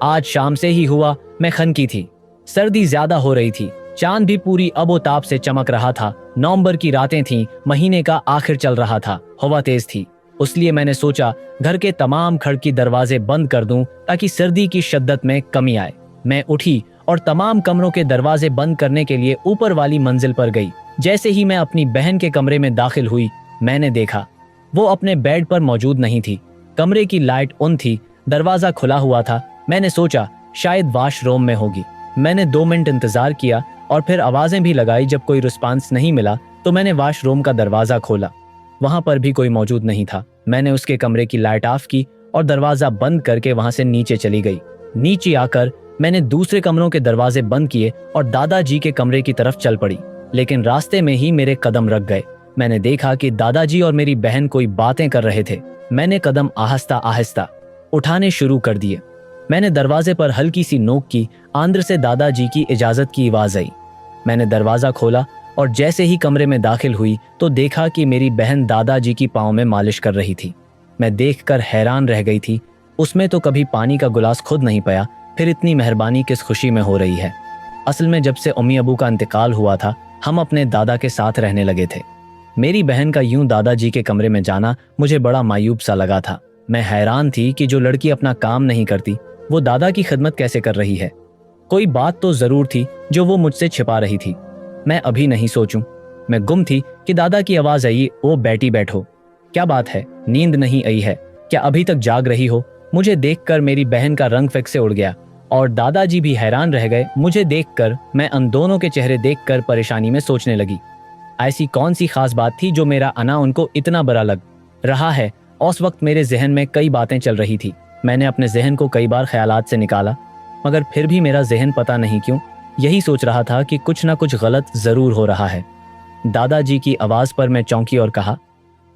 आज शाम से ही हुआ। मैं खनकी थी। सर्दी ज्यादा हो रही थी। चांद भी पूरी अबोताब से चमक रहा था। नवंबर की रातें थीं, महीने का आखिर चल रहा था। हवा तेज थी, इसलिए मैंने सोचा घर के तमाम खिड़की दरवाजे बंद कर दूं ताकि सर्दी की शिद्दत में कमी आए। मैं उठी और तमाम कमरों के दरवाजे बंद करने के लिए ऊपर वाली मंजिल पर गई। जैसे ही मैं अपनी बहन के कमरे में दाखिल हुई, मैंने देखा वो अपने बेड पर मौजूद नहीं थी। कमरे की लाइट ऑन थी, दरवाजा खुला हुआ था। मैंने सोचा शायद वॉशरूम में होगी। मैंने 2 मिनट इंतजार किया और फिर आवाजें भी लगाई। जब कोई रिस्पांस नहीं मिला तो मैंने वॉशरूम का दरवाजा खोला। वहां पर भी कोई मौजूद नहीं था। मैंने उसके कमरे की लाइट ऑफ की और दरवाजा बंद करके वहां से नीचे चली गई। नीचे आकर मैंने दूसरे कमरों के दरवाजे बंद किए और दादाजी के कमरे की तरफ चल पड़ी। लेकिन रास्ते में ही मेरे कदम रुक गए। मैंने देखा कि दादाजी और मेरी बहन कोई बातें कर रहे थे। मैंने कदम आहिस्ता आहिस्ता उठाने शुरू कर दिए। मैंने दरवाजे पर हल्की सी नोक की। अंदर से दादाजी की इजाजत की आवाज आई। मैंने दरवाजा खोला और जैसे ही कमरे में दाखिल हुई तो देखा कि मेरी बहन दादाजी की पाँव में मालिश कर रही थी। मैं देखकर हैरान रह गई थी। उसमें तो कभी पानी का गिलास खुद नहीं पाया, फिर इतनी मेहरबानी किस खुशी में हो रही है। असल में जब से अम्मी अबू का इंतकाल हुआ था, हम अपने दादा के साथ रहने लगे थे। मेरी बहन का यूं दादाजी के कमरे में जाना मुझे बड़ा मायूब सा लगा था। मैं हैरान थी कि जो लड़की अपना काम नहीं करती, वो दादा की खिदमत कैसे कर रही है। कोई बात तो जरूर थी जो वो मुझसे छिपा रही थी। मैं अभी नहीं सोचूं। मैं गुम थी कि दादा की आवाज आई, ओ बेटी बैठो। क्या बात है, नींद नहीं आई है क्या? अभी तक जाग रही हो? मुझे देखकर मेरी बहन का रंग फिक से उड़ गया और दादाजी भी हैरान रह गए। मुझे देखकर मैं उन दोनों के चेहरे देखकर परेशानी में सोचने लगी, ऐसी कौन सी खास बात थी जो मेरा आना उनको इतना बुरा लग रहा है। उस वक्त मेरे जहन में कई बातें चल रही थी। मैंने अपने जहन को कई बार ख्यालात से निकाला, मगर फिर भी मेरा जहन पता नहीं क्यों यही सोच रहा था कि कुछ ना कुछ गलत जरूर हो रहा है। दादाजी की आवाज पर मैं चौंकी और कहा,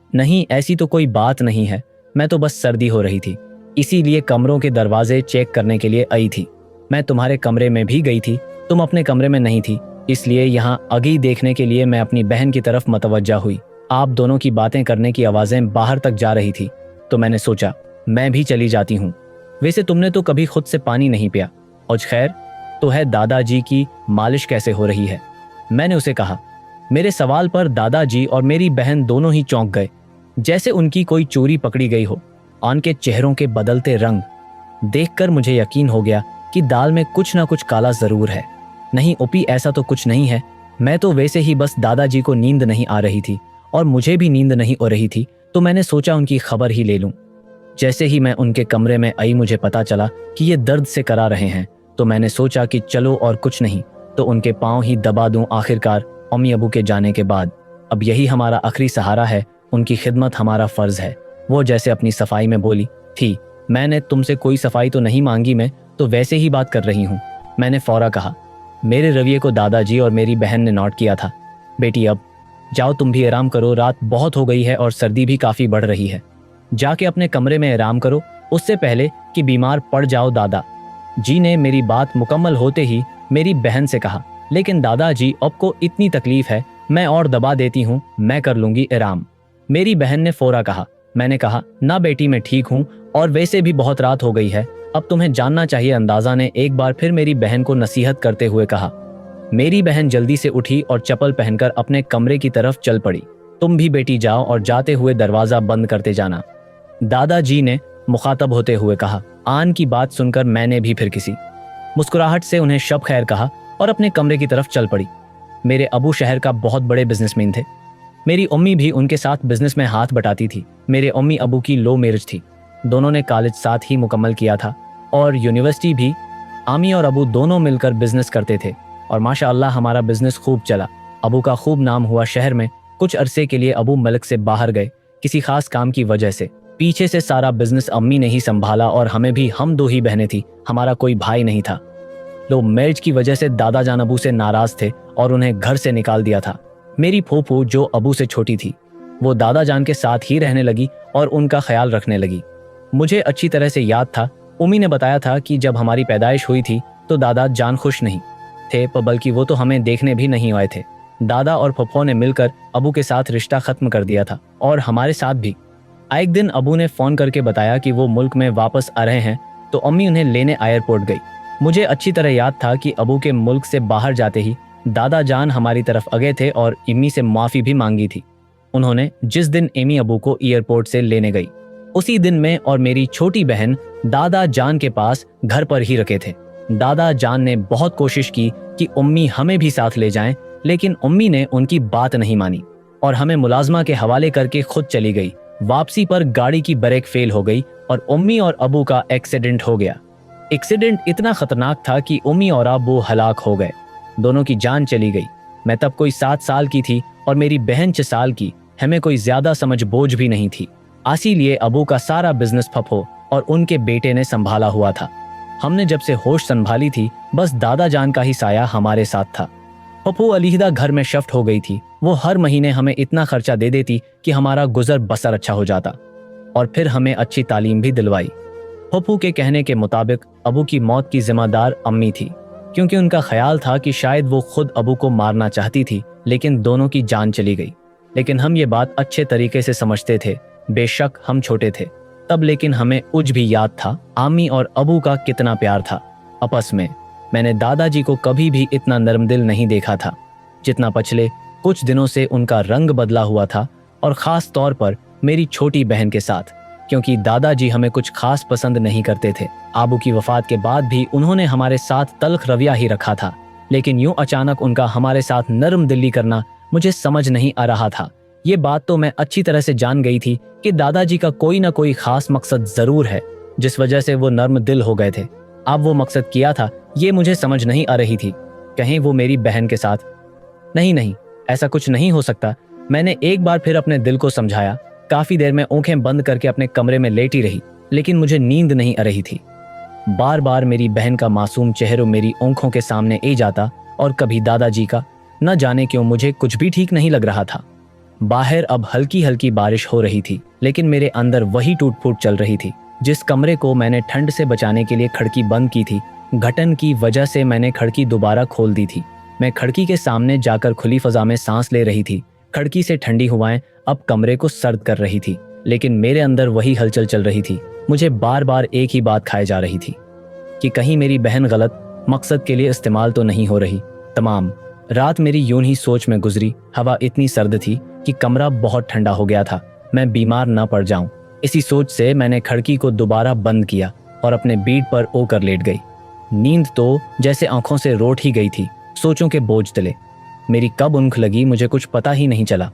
नहीं ऐसी तो कोई बात नहीं है, मैं तो बस सर्दी हो रही थी, इसीलिए कमरों के दरवाजे चेक करने के लिए आई थी। मैं तुम्हारे कमरे में भी गई थी, तुम अपने कमरे में नहीं थी, इसलिए यहाँ आगे देखने के लिए मैं अपनी बहन की तरफ मतवज्जा हुई। आप दोनों की बातें करने की आवाजें बाहर तक जा रही थी, तो मैंने सोचा मैं भी चली जाती हूँ। वैसे तुमने तो कभी खुद से पानी नहीं पिया। और खैर तो है, दादाजी की मालिश कैसे हो रही है? मैंने उसे कहा। मेरे सवाल पर दादाजी और मेरी बहन दोनों ही चौंक गए, जैसे उनकी कोई चोरी पकड़ी गई हो। उनके चेहरों के बदलते रंग देखकर मुझे यकीन हो गया कि दाल में कुछ ना कुछ काला जरूर है। नहीं ओपी, ऐसा तो कुछ नहीं है। मैं तो वैसे ही बस दादाजी को नींद नहीं आ रही थी और मुझे भी नींद नहीं हो रही थी, तो मैंने सोचा उनकी खबर ही ले लूं। जैसे ही मैं उनके कमरे में आई, मुझे पता चला कि ये दर्द से करा रहे हैं, तो मैंने सोचा कि चलो और कुछ नहीं तो उनके पाँव ही दबा दूं। आखिरकार अम्मी अबू के जाने के बाद अब यही हमारा आखिरी सहारा है, उनकी खिदमत हमारा फर्ज है। वो जैसे अपनी सफाई में बोली थी, मैंने तुमसे कोई सफाई तो नहीं मांगी, मैं तो वैसे ही बात कर रही हूँ। मैंने फौरा कहा। मेरे रवैये को दादाजी और मेरी बहन ने नोट किया था। बेटी अब जाओ, तुम भी आराम करो, रात बहुत हो गई है और सर्दी भी काफ़ी बढ़ रही है। जाके अपने कमरे में आराम करो, उससे पहले कि बीमार पड़ जाओ। दादा जी ने मेरी बात मुकम्मल होते ही मेरी बहन से कहा, लेकिन दादाजी अब को इतनी तकलीफ है, मैं और दबा देती हूँ, मैं कर लूँगी आराम। मेरी बहन ने फौरा कहा। मैंने कहा, ना बेटी मैं ठीक हूँ और वैसे भी बहुत रात हो गई है, अब तुम्हें जानना चाहिए। अंदाजा ने एक बार फिर मेरी बहन को नसीहत करते हुए कहा। मेरी बहन जल्दी से उठी और चप्पल पहनकर अपने कमरे की तरफ चल पड़ी। तुम भी बेटी जाओ और जाते हुए दरवाजा बंद करते जाना, दादाजी ने मुखातब होते हुए कहा। आन की बात सुनकर मैंने भी फिर किसी मुस्कुराहट से उन्हें शब खैर कहा और अपने कमरे की तरफ चल पड़ी। मेरे अबू शहर का बहुत बड़े बिजनेसमैन थे। मेरी अम्मी भी उनके साथ बिजनेस में हाथ बटाती थी। मेरे अम्मी अबू की लो मैरिज थी, दोनों ने कॉलेज साथ ही मुकम्मल किया था और यूनिवर्सिटी भी। आमी और अबू दोनों मिलकर बिजनेस करते थे और माशाअल्लाह हमारा बिजनेस खूब चला। अबू का खूब नाम हुआ शहर में। कुछ अरसे के लिए अबू मलिक से बाहर गए किसी खास काम की वजह से। पीछे से सारा बिजनेस अम्मी ने ही संभाला और हमें भी, हम 2 ही बहनें थी, हमारा कोई भाई नहीं था। लो मैरिज की वजह से दादा जान अबू से नाराज थे और उन्हें घर से निकाल दिया था। मेरी फूफू जो अबू से छोटी थी, वो दादा जान के साथ ही रहने लगी और उनका ख्याल रखने लगी। मुझे अच्छी तरह से याद था, उम्मी ने बताया था कि जब हमारी पैदाइश हुई थी तो दादा जान खुश नहीं थे, बल्कि वो तो हमें देखने भी नहीं आए थे। दादा और फुफ्फो ने मिलकर अबू के साथ रिश्ता खत्म कर दिया था और हमारे साथ भी। एक दिन अबू ने फ़ोन करके बताया कि वो मुल्क में वापस आ रहे हैं तो अम्मी उन्हें लेने एयरपोर्ट गई। मुझे अच्छी तरह याद था कि अबू के मुल्क से बाहर जाते ही दादा जान हमारी तरफ अगे थे और इम्मी से माफ़ी भी मांगी थी। उन्होंने जिस दिन एमी अबू को एयरपोर्ट से लेने गई, उसी दिन मैं और मेरी छोटी बहन दादा जान के पास घर पर ही रखे थे। दादा जान ने बहुत कोशिश की कि उम्मी हमें भी साथ ले जाएं, लेकिन उम्मी ने उनकी बात नहीं मानी और हमें मुलाजमा के हवाले करके खुद चली गई। वापसी पर गाड़ी की ब्रेक फेल हो गई और उम्मी और अबू का एक्सीडेंट हो गया। एक्सीडेंट इतना खतरनाक था कि उम्मी और अबू हलाक हो गए। दोनों की जान चली गई। मैं तब कोई 7 साल की थी और मेरी बहन 6 साल की। हमें कोई ज्यादा समझ बोझ भी नहीं थी। इसीलिए अबू का सारा बिजनेस फपो और उनके बेटे ने संभाला हुआ था। हमने जब से होश संभाली थी, बस दादा जान का ही साया हमारे साथ था। पप्पू अलहदा घर में शिफ्ट हो गई थी। वो हर महीने हमें इतना खर्चा दे देती कि हमारा गुजर बसर अच्छा हो जाता और फिर हमें अच्छी तालीम भी दिलवाई। पप्पू के कहने के मुताबिक अबू की मौत की जिम्मेदार अम्मी थी, क्योंकि उनका ख्याल था कि शायद वो खुद अबू को मारना चाहती थी, लेकिन दोनों की जान चली गई। लेकिन हम ये बात अच्छे तरीके से समझते थे। बेशक हम छोटे थे तब, लेकिन हमें उज भी याद था आमी और अबू का कितना प्यार था आपस में। मैंने दादाजी को कभी भी इतना नरम दिल नहीं देखा था जितना पिछले कुछ दिनों से उनका रंग बदला हुआ था, और ख़ास तौर पर मेरी छोटी बहन के साथ, क्योंकि दादाजी हमें कुछ खास पसंद नहीं करते थे। आबू की वफ़ात के बाद भी उन्होंने हमारे साथ तल्ख रवैया ही रखा था, लेकिन यूं अचानक उनका हमारे साथ नरम दिली करना मुझे समझ नहीं आ रहा था। ये बात तो मैं अच्छी तरह से जान गई थी कि दादाजी का कोई ना कोई खास मकसद ज़रूर है जिस वजह से वो नर्म दिल हो गए थे। अब वो मकसद क्या था ये मुझे समझ नहीं आ रही थी। कहीं वो मेरी बहन के साथ? नहीं, ऐसा कुछ नहीं हो सकता। मैंने एक बार फिर अपने दिल को समझाया। काफ़ी देर में आंखें बंद करके अपने कमरे में लेटी रही, लेकिन मुझे नींद नहीं आ रही थी। बार बार मेरी बहन का मासूम चेहरा मेरी आंखों के सामने आ जाता और कभी दादाजी का। न जाने क्यों मुझे कुछ भी ठीक नहीं लग रहा था। बाहर अब हल्की हल्की बारिश हो रही थी, लेकिन मेरे अंदर वही टूट फूट चल रही थी। जिस कमरे को मैंने ठंड से बचाने के लिए खिड़की बंद की थी, घटन की वजह से मैंने खिड़की दोबारा खोल दी थी। मैं खिड़की के सामने जाकर खुली फजा में सांस ले रही थी। खिड़की से ठंडी हवाएं अब कमरे को सर्द कर रही थी, लेकिन मेरे अंदर वही हलचल चल रही थी। मुझे बार बार एक ही बात खाए जा रही थी कि कहीं मेरी बहन गलत मकसद के लिए इस्तेमाल तो नहीं हो रही। तमाम रात मेरी यूं ही सोच में गुजरी। हवा इतनी सर्द थी कि कमरा बहुत ठंडा हो गया था। मैं बीमार न पड़ जाऊं, इसी सोच से मैंने खिड़की को दोबारा बंद किया और अपने बेड पर ओकर लेट गई। नींद तो जैसे आंखों से रोट ही गई थी। सोचों के बोझ तले मेरी कब ऊँख लगी मुझे कुछ पता ही नहीं चला।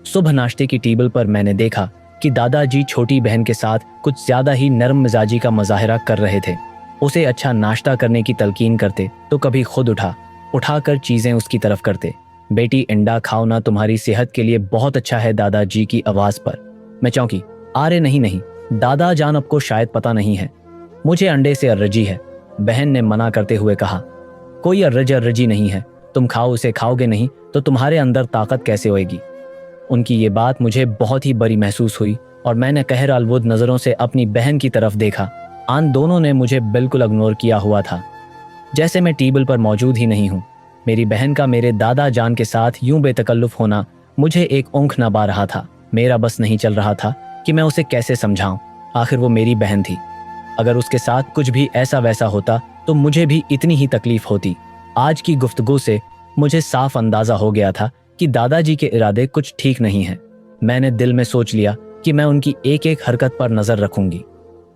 सुबह नाश्ते की टेबल पर मैंने देखा कि दादाजी छोटी बहन के साथ कुछ ज्यादा ही नरम मिजाजी का मुजाहिरा कर रहे थे। उसे अच्छा नाश्ता करने की तलकीन करते तो कभी खुद उठाकर चीजें उसकी तरफ करते। बेटी अंडा खाओ ना, तुम्हारी सेहत के लिए बहुत अच्छा है। दादाजी की आवाज पर मैं चौंकी। अरे नहीं, दादा जान आपको शायद पता नहीं है, मुझे अंडे से एलर्जी है। बहन ने मना करते हुए कहा, कोई एलर्जी नहीं है, तुम खाओ, उसे खाओगे नहीं तो तुम्हारे अंदर ताकत कैसे होएगी। उनकी ये बात मुझे बहुत ही बड़ी महसूस हुई और मैंने कहर अलवुद नज़रों से अपनी बहन की तरफ देखा। आन दोनों ने मुझे बिल्कुल इग्नोर किया हुआ था, जैसे मैं टेबल पर मौजूद ही नहीं हूँ। मेरी बहन का मेरे दादा जान के साथ यूं बेतकल्लुफ होना मुझे एक ऊँख न बा रहा था। मेरा बस नहीं चल रहा था कि मैं उसे कैसे समझाऊं। आखिर वो मेरी बहन थी। अगर उसके साथ कुछ भी ऐसा वैसा होता तो मुझे भी इतनी ही तकलीफ होती। आज की गुफ्तगू से मुझे साफ अंदाजा हो गया था कि दादाजी के इरादे कुछ ठीक नहीं हैं। मैंने दिल में सोच लिया कि मैं उनकी एक एक हरकत पर नजर रखूंगी।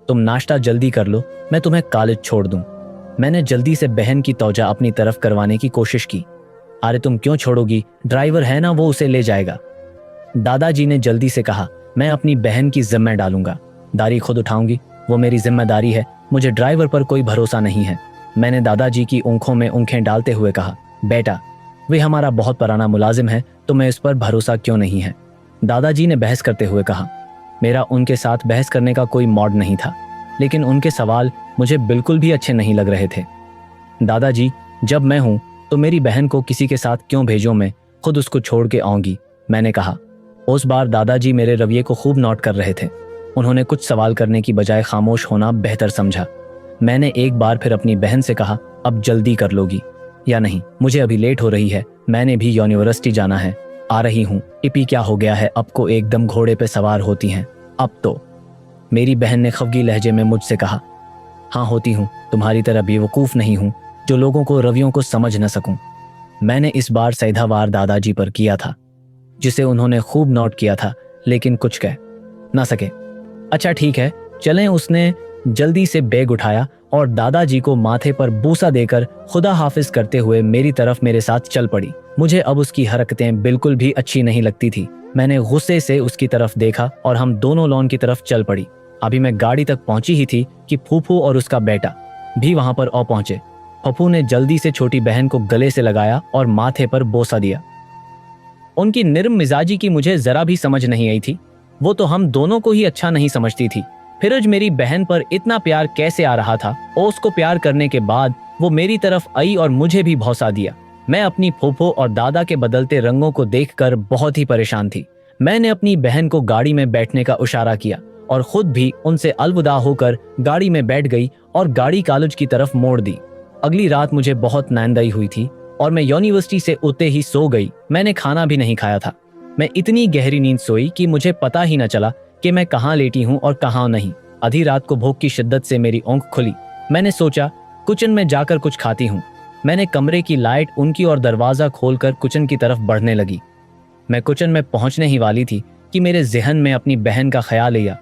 तुम नाश्ता जल्दी कर लो, मैं तुम्हें कॉलेज छोड़ दूं। मैंने जल्दी से बहन की तौजा अपनी तरफ करवाने की कोशिश की। अरे तुम क्यों छोड़ोगी, ड्राइवर है ना, वो उसे ले जाएगा। दादाजी ने जल्दी से कहा, मैं अपनी बहन की जिम्मे डालूंगा, दारी खुद उठाऊंगी, वो मेरी जिम्मेदारी है, मुझे ड्राइवर पर कोई भरोसा नहीं है। मैंने दादाजी की आंखों में आंखें डालते हुए कहा, बेटा वे हमारा बहुत पुराना मुलाजिम है, तुम्हें इस पर भरोसा क्यों नहीं है। दादाजी ने बहस करते हुए कहा। मेरा उनके साथ बहस करने का कोई मौड नहीं था, लेकिन उनके सवाल मुझे बिल्कुल भी अच्छे नहीं लग रहे थे। दादाजी, जब मैं हूं तो मेरी बहन को किसी के साथ क्यों भेजो, मैं खुद उसको छोड़ के आऊंगी, मैंने कहा। उस बार दादाजी मेरे रवैये को खूब नोट कर रहे थे। उन्होंने कुछ सवाल करने की बजाय खामोश होना बेहतर समझा। मैंने एक बार फिर अपनी बहन से कहा, अब जल्दी कर लोगी या नहीं, मुझे अभी लेट हो रही है, मैंने भी यूनिवर्सिटी जाना है, आ रही हूँ। इपी क्या हो गया है, अब को एकदम घोड़े पे सवार होती हैं अब तो। मेरी बहन ने खफगी लहजे में मुझसे कहा, हाँ होती हूँ, तुम्हारी तरह बेवकूफ़ नहीं हूँ जो लोगों को रवियों को समझ न सकूं। मैंने इस बार सैधावार दादाजी पर किया था, जिसे उन्होंने खूब नोट किया था, लेकिन कुछ कह ना सके। अच्छा ठीक है, चलें। उसने जल्दी से बैग उठाया और दादाजी को माथे पर बूसा देकर खुदा हाफिज करते हुए मेरी तरफ मेरे साथ चल पड़ी। मुझे अब उसकी हरकतें बिल्कुल भी अच्छी नहीं लगती थी। मैंने गुस्से से उसकी तरफ देखा और हम दोनों लॉन की तरफ चल पड़ी। अभी मैं गाड़ी तक पहुंची ही थी कि फूफू और उसका बेटा भी वहां पर आ पहुंचे। पप्पू ने जल्दी से छोटी बहन को गले से लगाया और माथे पर बोसा दिया। उनकी निर्म मिजाजी की मुझे जरा भी समझ नहीं आई थी। वो तो हम दोनों को ही अच्छा नहीं समझती थी। फिरोज मेरी बहन पर इतना प्यार कैसे आ रहा था और उसको प्यार करने के बाद वो मेरी तरफ आई और मुझे भी भौंसा दिया। मैं अपनी फूफो और दादा के बदलते रंगों को देखकर बहुत ही परेशान थी। मैंने अपनी बहन को गाड़ी में बैठने का इशारा किया और खुद भी उनसे अलविदा होकर गाड़ी में बैठ गई और गाड़ी कॉलेज की तरफ मोड़ दी। अगली रात मुझे बहुत नींद हुई थी और मैं यूनिवर्सिटी से उतते ही सो गई। मैंने खाना भी नहीं खाया था। मैं इतनी गहरी नींद सोई कि मुझे पता ही न चला कि मैं कहाँ लेटी हूँ और कहाँ नहीं। आधी रात को भूख की शिद्दत से मेरी आंख खुली। मैंने सोचा किचन में जाकर कुछ खाती हूँ। मैंने कमरे की लाइट उनकी और दरवाजा खोलकर किचन की तरफ बढ़ने लगी। मैं किचन में पहुंचने ही वाली थी कि मेरे जहन में अपनी बहन का ख्याल आया।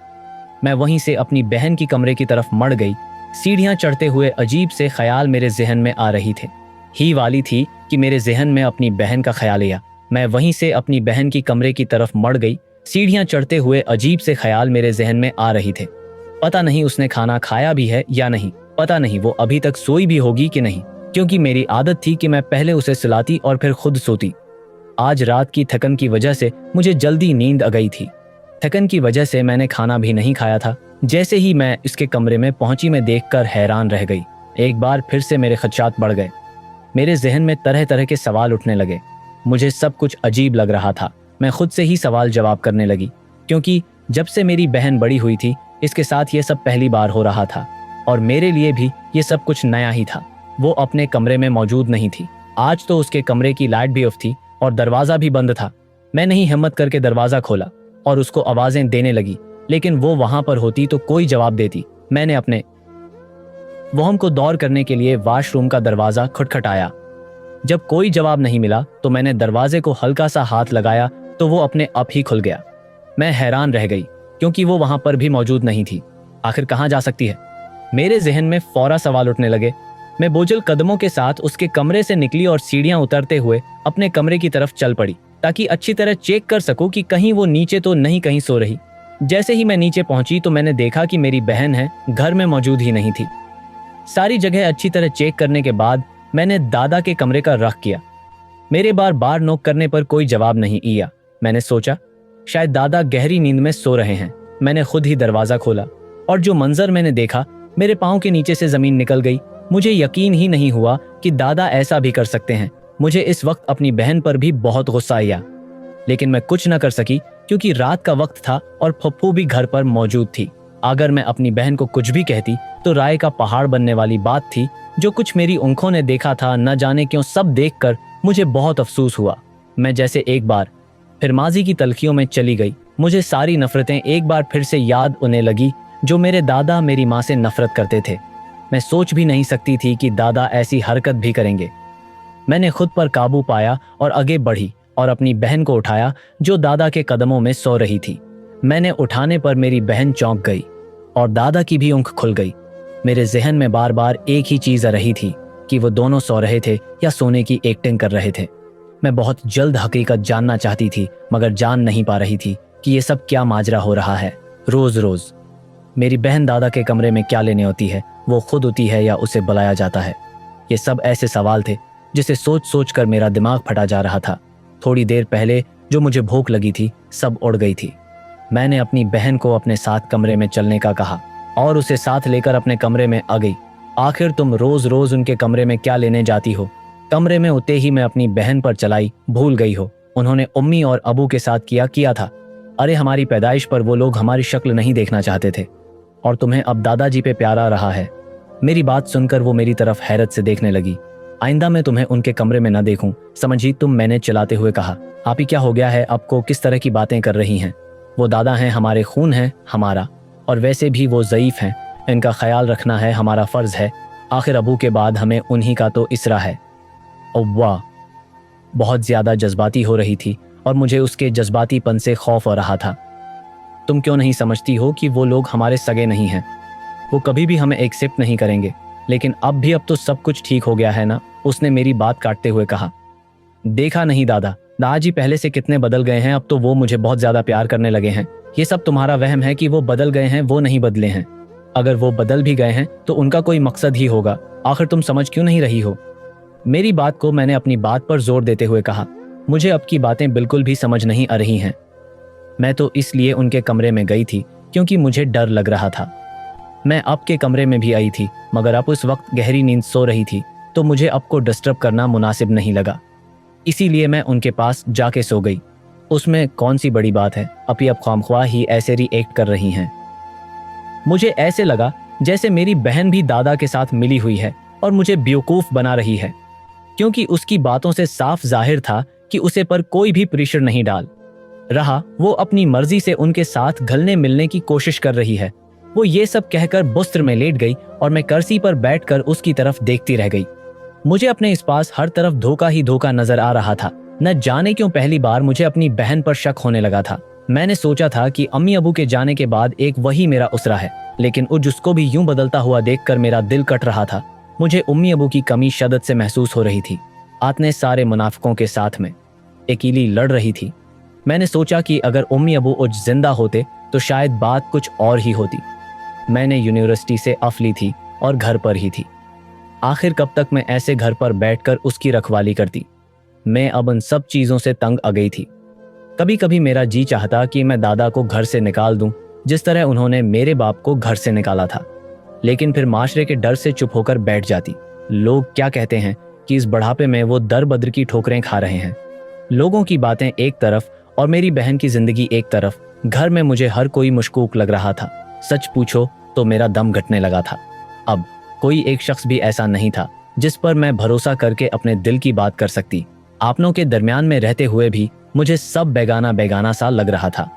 मैं वहीं से अपनी बहन की कमरे की तरफ मड़ गई। सीढ़ियां चढ़ते हुए अजीब से ख्याल मेरे जहन में आ रही थे। ही वाली थी कि मेरे जहन में अपनी बहन का ख्याल आया। मैं वहीं से अपनी बहन की कमरे की तरफ मड़ गई। सीढ़ियां चढ़ते हुए अजीब से ख्याल मेरे जहन में आ रही थे। पता नहीं उसने खाना खाया भी है या नहीं। पता नहीं वो अभी तक सोई भी होगी कि नहीं, क्योंकि मेरी आदत थी कि मैं पहले उसे सुलाती और फिर खुद सोती। आज रात की थकन की वजह से मुझे जल्दी नींद आ गई थी। थकन की वजह से मैंने खाना भी नहीं खाया था। जैसे ही मैं इसके कमरे में पहुंची, मैं देखकर हैरान रह गई। एक बार फिर से मेरे खदशात बढ़ गए। मेरे जहन में तरह तरह के सवाल उठने लगे। मुझे सब कुछ अजीब लग रहा था। मैं खुद से ही सवाल जवाब करने लगी, क्योंकि जब से मेरी बहन बड़ी हुई थी इसके साथ ये सब पहली बार हो रहा था और मेरे लिए भी ये सब कुछ नया ही था। वो अपने कमरे में मौजूद नहीं थी। आज तो उसके कमरे की लाइट भी ऑफ थी और दरवाज़ा भी बंद था। मैंने ही हिम्मत करके दरवाज़ा खोला और उसको आवाज़ें देने लगी, लेकिन वो वहां पर होती तो कोई जवाब देती। मैंने अपने वहम को दौर करने के लिए वॉशरूम का दरवाज़ा खटखटाया। जब कोई जवाब नहीं मिला तो मैंने दरवाजे को हल्का सा हाथ लगाया तो वो अपने आप ही खुल गया। मैं हैरान रह गई, क्योंकि वो वहां पर भी मौजूद नहीं थी। आखिर कहाँ जा सकती है? मेरे जहन में फौरा सवाल उठने लगे। मैं बोझल कदमों के साथ उसके कमरे से निकली और सीढ़ियां उतरते हुए अपने कमरे की तरफ चल पड़ी, ताकि अच्छी तरह चेक कर सकूं कि कहीं वो नीचे तो नहीं कहीं सो रही। जैसे ही मैं नीचे पहुंची तो मैंने देखा कि मेरी बहन है घर में मौजूद ही नहीं थी। सारी जगह अच्छी तरह चेक करने के बाद मैंने दादा के कमरे का रख किया। मेरे बार बार नोक करने पर कोई जवाब नहीं आया। मैंने सोचा शायद दादा गहरी नींद में सो रहे हैं। मैंने खुद ही दरवाजा खोला और जो मंजर मैंने देखा, मेरे पाँव के नीचे से जमीन निकल गई। मुझे यकीन ही नहीं हुआ कि दादा ऐसा भी कर सकते हैं। मुझे इस वक्त अपनी बहन पर भी बहुत गुस्सा आया, लेकिन मैं कुछ न कर सकी क्योंकि रात का वक्त था और पप्पू भी घर पर मौजूद थी। अगर मैं अपनी बहन को कुछ भी कहती तो राय का पहाड़ बनने वाली बात थी। जो कुछ मेरी आंखों ने देखा था, न जाने क्यों सब देखकर मुझे बहुत अफसोस हुआ। मैं जैसे एक बार फिर माजी की तलखियों में चली गई। मुझे सारी नफरतें एक बार फिर से याद होने लगी जो मेरे दादा मेरी माँ से नफरत करते थे। मैं सोच भी नहीं सकती थी कि दादा ऐसी हरकत भी करेंगे। मैंने खुद पर काबू पाया और आगे बढ़ी और अपनी बहन को उठाया जो दादा के कदमों में सो रही थी। मैंने उठाने पर मेरी बहन चौंक गई और दादा की भी आंख खुल गई। मेरे जहन में बार बार एक ही चीज आ रही थी कि वो दोनों सो रहे थे या सोने की एक्टिंग कर रहे थे। मैं बहुत जल्द हकीकत जानना चाहती थी, मगर जान नहीं पा रही थी कि ये सब क्या माजरा हो रहा है। रोज रोज मेरी बहन दादा के कमरे में क्या लेने होती है? वो खुद होती है या उसे बुलाया जाता है? ये सब ऐसे सवाल थे जिसे सोच सोच कर मेरा दिमाग फटा जा रहा था। थोड़ी देर पहले जो मुझे भूख लगी थी सब उड़ गई थी। मैंने अपनी बहन को अपने साथ कमरे में चलने का कहा और उसे साथ लेकर अपने कमरे में आ गई। आखिर तुम रोज रोज उनके कमरे में क्या लेने जाती हो? कमरे में उतरे ही मैं अपनी बहन पर चलाई। भूल गई हो, उन्होंने उम्मी और अबू के साथ किया था। अरे हमारी पैदाइश पर वो लोग हमारी शक्ल नहीं देखना चाहते थे और तुम्हें अब दादाजी पे प्यारा रहा है। मेरी बात सुनकर वो मेरी तरफ हैरत से देखने लगी। आइंदा मैं तुम्हें उनके कमरे में न देखूं, समझी तुम? मैंने चिल्लाते हुए कहा। आप ही क्या हो गया है आपको? किस तरह की बातें कर रही हैं? वो दादा हैं, हमारे खून हैं हमारा, और वैसे भी वो ज़ईफ हैं। इनका ख्याल रखना है हमारा फ़र्ज़ है, आखिर अबू के बाद हमें उन्हीं का तो इसरा है। ओ वाह, बहुत ज़्यादा जज्बाती हो रही थी और मुझे उसके जज्बातीपन से खौफ हो रहा था। तुम क्यों नहीं समझती हो कि वो लोग हमारे सगे नहीं हैं? वो कभी भी हमें एक्सेप्ट नहीं करेंगे। लेकिन अब तो सब कुछ ठीक हो गया है ना? उसने मेरी बात काटते हुए कहा। देखा नहीं दादा, दादाजी पहले से कितने बदल गए हैं। अब तो वो मुझे बहुत ज़्यादा प्यार करने लगे हैं। ये सब तुम्हारा वहम है कि वो बदल गए हैं, वो नहीं बदले हैं। अगर वो बदल भी गए हैं तो उनका कोई मकसद ही होगा। आखिर तुम समझ क्यों नहीं रही हो? मेरी बात को मैंने अपनी बात पर जोर देते हुए कहा। मुझे अब की बातें बिल्कुल भी समझ नहीं आ रही हैं। मैं तो इसलिए उनके कमरे में गई थी क्योंकि मुझे डर लग रहा था। मैं अब के कमरे में भी आई थी, मगर अब उस वक्त गहरी नींद सो रही थी, तो मुझे अब को डिस्टर्ब करना मुनासिब नहीं लगा। इसीलिए मैं उनके पास जाके सो गई। उसमें कौन सी बड़ी बात है? अब खामख्वाह ही ऐसे रिएक्ट कर रही हैं। मुझे ऐसे लगा जैसे मेरी बहन भी दादा के साथ मिली हुई है और मुझे बेवकूफ़ बना रही है, क्योंकि उसकी बातों से साफ जाहिर था कि उसे पर कोई भी प्रेशर नहीं डाल रहा। वो अपनी मर्जी से उनके साथ घुलने मिलने की कोशिश कर रही है। वो ये सब कहकर बुस्तर में लेट गई और मैं कुर्सी पर बैठकर उसकी तरफ देखती रह गई। मुझे अपने इस पास हर तरफ धोखा ही धोखा नजर आ रहा था। न जाने क्यों पहली बार मुझे अपनी बहन पर शक होने लगा था। मैंने सोचा था कि अम्मी अबू के जाने के बाद एक वही मेरा उसरा है, लेकिन उसको भी यूं बदलता हुआ देखकर मेरा दिल कट रहा था। मुझे उम्मी अबू की कमी शदत से महसूस हो रही थी। आतने सारे मुनाफिकों के साथ में अकेली लड़ रही थी। मैंने सोचा कि अगर उम्मी अबू उज जिंदा होते तो शायद बात कुछ और ही होती। मैंने यूनिवर्सिटी से ऑफ ली थी और घर पर ही थी। आखिर कब तक मैं ऐसे घर पर बैठकर उसकी रखवाली करती? मैं अब उन सब चीज़ों से तंग आ गई थी। कभी कभी मेरा जी चाहता कि मैं दादा को घर से निकाल दूं, जिस तरह उन्होंने मेरे बाप को घर से निकाला था। लेकिन फिर माशरे के डर से चुप होकर बैठ जाती। लोग क्या कहते हैं कि इस बुढ़ापे में वो दर बदर की ठोकरें खा रहे हैं। लोगों की बातें एक तरफ और मेरी बहन की जिंदगी एक तरफ। घर में मुझे हर कोई मशकूक लग रहा था। सच पूछो तो मेरा दम घटने लगा था। अब कोई एक शख्स भी ऐसा नहीं था जिस पर मैं भरोसा करके अपने दिल की बात कर सकती। आपनों के दरमियान में रहते हुए भी मुझे सब बेगाना बेगाना सा लग रहा था।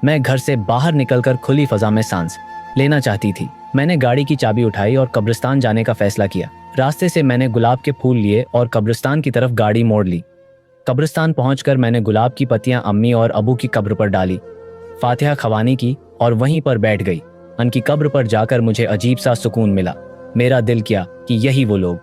मैं घर से बाहर निकलकर खुली फजा में सांस लेना चाहती थी। मैंने गाड़ी की चाबी उठाई और कब्रिस्तान जाने का फैसला किया। रास्ते से मैंने गुलाब के फूल लिए और कब्रिस्तान की तरफ गाड़ी मोड़ ली। कब्रिस्तान पहुंचकर मैंने गुलाब की पत्तियां अम्मी और अबू की कब्र पर डाली, फातिहा खवानी की और वहीं पर बैठ गई। उनकी कब्र पर जाकर मुझे अजीब सा सुकून मिला। मेरा दिल किया कि यही वो लोग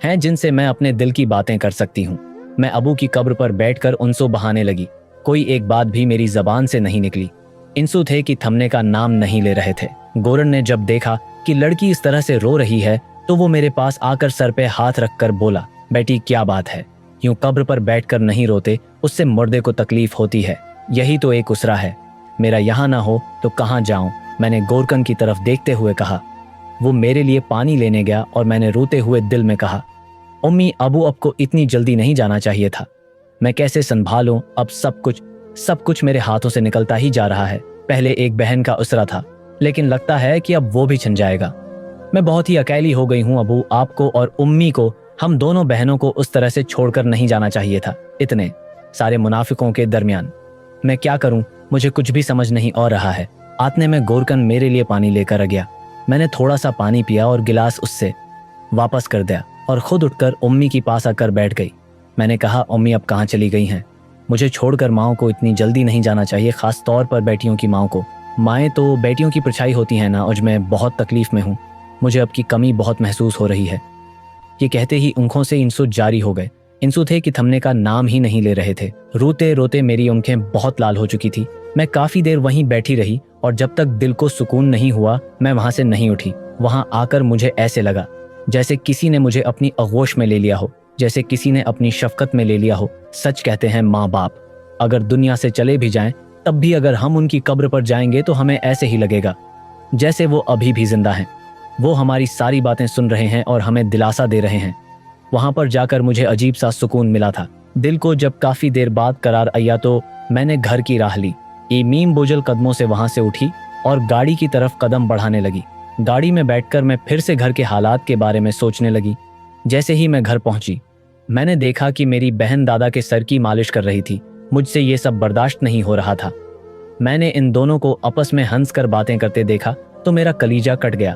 हैं जिनसे मैं अपने दिल की बातें कर सकती हूँ। मैं अबू की कब्र पर बैठकर उनसे बहाने लगी। कोई एक बात भी मेरी जबान से नहीं निकली। इंसू थे कि थमने का नाम नहीं ले रहे थे। गोरन ने जब देखा कि लड़की इस तरह से रो रही है तो वो मेरे पास आकर सर पे हाथ रखकर बोला, बेटी क्या बात है? यूं कब्र पर बैठकर नहीं रोते, उससे मुर्दे को तकलीफ होती है। यही तो एक उसरा है। मेरा यहाँ ना हो तो कहाँ जाऊं? मैंने गोरकन की तरफ देखते हुए कहा। वो मेरे लिए पानी लेने गया और मैंने रोते हुए दिल में कहा, उम्मी अबू अब को इतनी जल्दी नहीं जाना चाहिए था। मैं कैसे संभालूं? अब सब कुछ मेरे हाथों से निकलता ही जा रहा है। पहले एक बहन का उसरा था, लेकिन लगता है कि अब वो भी छिन जाएगा। मैं बहुत ही अकेली हो गई हूँ अबू। आपको और उम्मी को, हम दोनों बहनों को उस तरह से छोड़कर नहीं जाना चाहिए था, इतने सारे मुनाफिकों के दरमियान। मैं क्या करूं? मुझे कुछ भी समझ नहीं आ रहा है। आतने में गोरकन मेरे लिए पानी लेकर आ गया। मैंने थोड़ा सा पानी पिया और गिलास उससे वापस कर दिया और खुद उठकर उम्मी के पास आकर बैठ गई। मैंने कहा, उम्मी अब कहाँ चली गई हैं? मुझे छोड़कर माओं को इतनी जल्दी नहीं जाना चाहिए, खास तौर पर बेटियों की माओं को। माएँ तो बेटियों की परछाई होती हैं ना, और मैं बहुत तकलीफ में हूँ। मुझे अब की कमी बहुत महसूस हो रही है। ये कहते ही आंखों से इंसू जारी हो गए। इंसू थे कि थमने का नाम ही नहीं ले रहे थे। रोते रोते मेरी आंखें बहुत लाल हो चुकी थी। मैं काफी देर वहीं बैठी रही और जब तक दिल को सुकून नहीं हुआ मैं वहां से नहीं उठी। वहां आकर मुझे ऐसे लगा जैसे किसी ने मुझे अपनी आगोश में ले लिया हो, जैसे किसी ने अपनी शफकत में ले लिया हो। सच कहते हैं माँ बाप अगर दुनिया से चले भी जाएं, तब भी अगर हम उनकी कब्र पर जाएंगे तो हमें ऐसे ही लगेगा जैसे वो अभी भी जिंदा हैं। वो हमारी सारी बातें सुन रहे हैं और हमें दिलासा दे रहे हैं। वहां पर जाकर मुझे अजीब सा सुकून मिला था। दिल को जब काफी देर बाद करार आया तो मैंने घर की राह ली। मीम बोझल कदमों से वहां से उठी और गाड़ी की तरफ कदम बढ़ाने लगी। गाड़ी में बैठकर मैं फिर से घर के हालात के बारे में सोचने लगी। जैसे ही मैं घर पहुंची, मैंने देखा कि मेरी बहन दादा के सर की मालिश कर रही थी। मुझसे ये सब बर्दाश्त नहीं हो रहा था। मैंने इन दोनों को आपस में हंस कर बातें करते देखा तो मेरा कलीजा कट गया।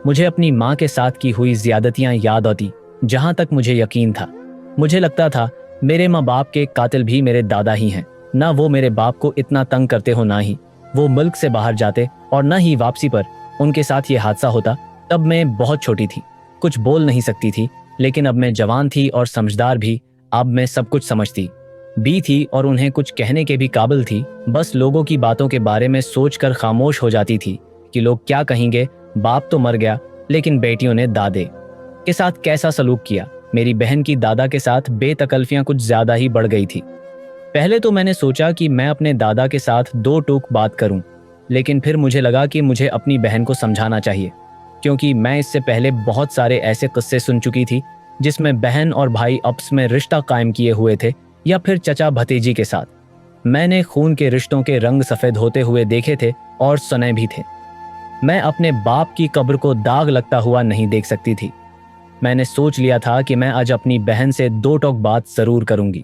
मुझे अपनी माँ के साथ की हुई ज्यादतियां याद आती। जहां तक मुझे यकीन था, मुझे लगता था मेरे माँ बाप के कातिल भी मेरे दादा ही हैं। ना वो मेरे बाप को इतना तंग करते हो, ना ही वो मुल्क से बाहर जाते, और न ही वापसी पर उनके साथ ये हादसा होता। तब मैं बहुत छोटी थी, कुछ बोल नहीं सकती थी, लेकिन अब मैं जवान थी और समझदार भी। अब मैं सब कुछ समझती भी थी और उन्हें कुछ कहने के भी काबिल थी। बस लोगों की बातों के बारे में सोचकर खामोश हो जाती थी कि लोग क्या कहेंगे। बाप तो मर गया, लेकिन बेटियों ने दादे के साथ कैसा सलूक किया। मेरी बहन की दादा के साथ बेतकल्फियां कुछ ज्यादा ही बढ़ गई थी। पहले तो मैंने सोचा कि मैं अपने दादा के साथ दो टूक बात करूं, लेकिन फिर मुझे लगा कि मुझे अपनी बहन को समझाना चाहिए, क्योंकि मैं इससे पहले बहुत सारे ऐसे किस्से सुन चुकी थी जिसमें बहन और भाई आपस में रिश्ता कायम किए हुए थे, या फिर चचा भतीजी के साथ। मैंने खून के रिश्तों के रंग सफेद होते हुए देखे थे और सुने भी थे। मैं अपने बाप की कब्र को दाग लगता हुआ नहीं देख सकती थी। मैंने सोच लिया था कि मैं आज अपनी बहन से दो टोक बात जरूर करूंगी।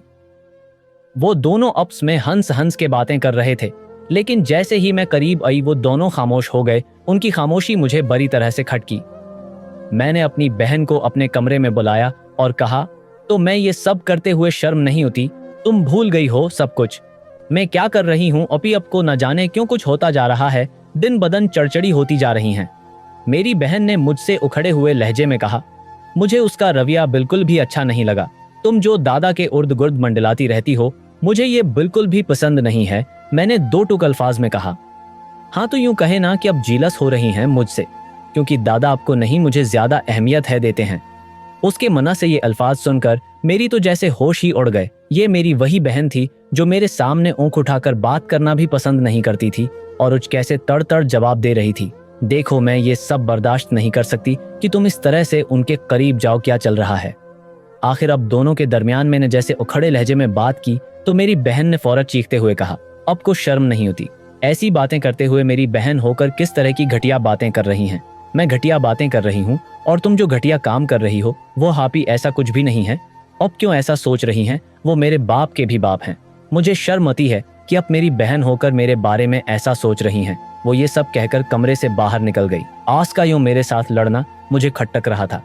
वो दोनों आपस में हंस हंस के बातें कर रहे थे, लेकिन जैसे ही मैं करीब आई वो दोनों खामोश हो गए। उनकी खामोशी मुझे बुरी तरह से खटकी। मैंने अपनी बहन को अपने कमरे में बुलाया और कहा, तो मैं ये सब करते हुए शर्म नहीं होती? तुम भूल गई हो सब कुछ। मैं क्या कर रही हूँ अपी, अब को न जाने क्यों कुछ होता जा रहा है, दिन बदन चढ़चढ़ी होती जा रही हैं। मेरी बहन ने मुझसे उखड़े हुए लहजे में कहा। मुझे उसका रवैया बिल्कुल भी अच्छा नहीं लगा। तुम जो दादा के उर्द गुर्द मंडलाती रहती हो, मुझे ये बिल्कुल भी पसंद नहीं है, मैंने दो टूक अल्फाज में कहा। हाँ, तो यूं कहे ना कि अब जीलस हो रही हैं मुझसे, क्योंकि दादा आपको नहीं मुझे ज्यादा अहमियत है देते हैं। उसके मना से ये अल्फाज सुनकर मेरी तो जैसे होश ही उड़ गए। ये मेरी वही बहन थी जो मेरे सामने ऊँख उठाकर बात करना भी पसंद नहीं करती थी और उच कैसे तड़ तड़ जवाब दे रही थी। देखो, मैं ये सब बर्दाश्त नहीं कर सकती कि तुम इस तरह से उनके करीब जाओ, क्या चल रहा है। आखिर अब दोनों के दरमियान मैंने जैसे उखड़े लहजे में बात की तो मेरी बहन ने फौरन चीखते हुए कहा, अब को शर्म नहीं होती? ऐसी बातें करते हुए मेरी बहन होकर किस तरह की घटिया बातें कर रही हैं? मैं घटिया बातें कर रही हूँ और तुम जो घटिया काम कर रही हो वो हापी ऐसा कुछ भी नहीं है। अब क्यों ऐसा सोच रही हैं? वो मेरे बाप के भी बाप हैं। मुझे शर्म आती है कि अब मेरी बहन होकर मेरे बारे में ऐसा सोच रही हैं। वो ये सब कहकर कमरे से बाहर निकल गई। आस का यूं मेरे साथ लड़ना मुझे खटक रहा था।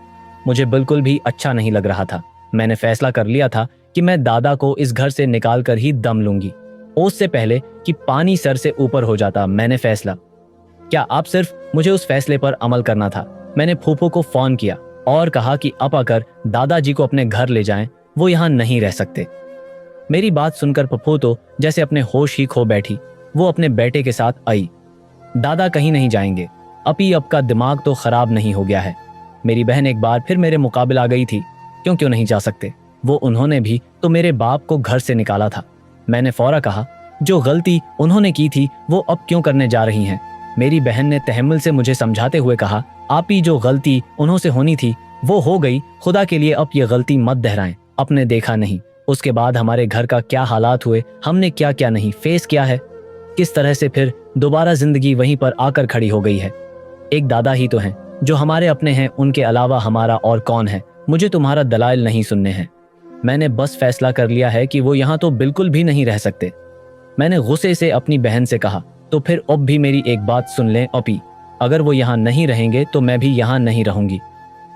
मुझे बिल्कुल भी अच्छा नहीं लग रहा था। मैंने फैसला कर लिया था कि मैं दादा को इस घर से निकाल कर ही दम लूंगी, उससे पहले कि पानी सर से ऊपर हो जाता। मैंने फैसला क्या, आप सिर्फ मुझे उस फैसले पर अमल करना था। मैंने फूफो को फोन किया और कहा कि अब आकर दादाजी को अपने घर ले जाएं, वो यहाँ नहीं रह सकते। मेरी बात सुनकर पप्पू तो जैसे अपने होश ही खो बैठी। वो अपने बेटे के साथ आई। दादा कहीं नहीं जाएंगे, अपी अब का दिमाग तो खराब नहीं हो गया है। मेरी बहन एक बार फिर मेरे मुकाबिल आ गई थी। क्यों नहीं जा सकते? वो उन्होंने भी तो मेरे बाप को घर से निकाला था। मैंने फौरा कहा, जो गलती उन्होंने की थी वो अब क्यों करने जा रही हैं? मेरी बहन ने तहम्मुल से मुझे समझाते हुए कहा, आप ही जो गलती उन्हों से होनी थी वो हो गई। खुदा के लिए अब ये गलती मत दोहराएं। अपने देखा नहीं उसके बाद हमारे घर का क्या हालात हुए, हमने क्या क्या नहीं फेस किया है, किस तरह से फिर दोबारा जिंदगी वहीं पर आकर खड़ी हो गई है। एक दादा ही तो हैं जो हमारे अपने हैं, उनके अलावा हमारा और कौन है? मुझे तुम्हारा दलाइल नहीं सुनने हैं। मैंने बस फैसला कर लिया है कि वो यहाँ तो बिल्कुल भी नहीं रह सकते। मैंने गुस्से से अपनी बहन से कहा, तो फिर अब भी मेरी एक बात सुन लें अपी, अगर वो यहाँ नहीं रहेंगे तो मैं भी यहाँ नहीं रहूंगी।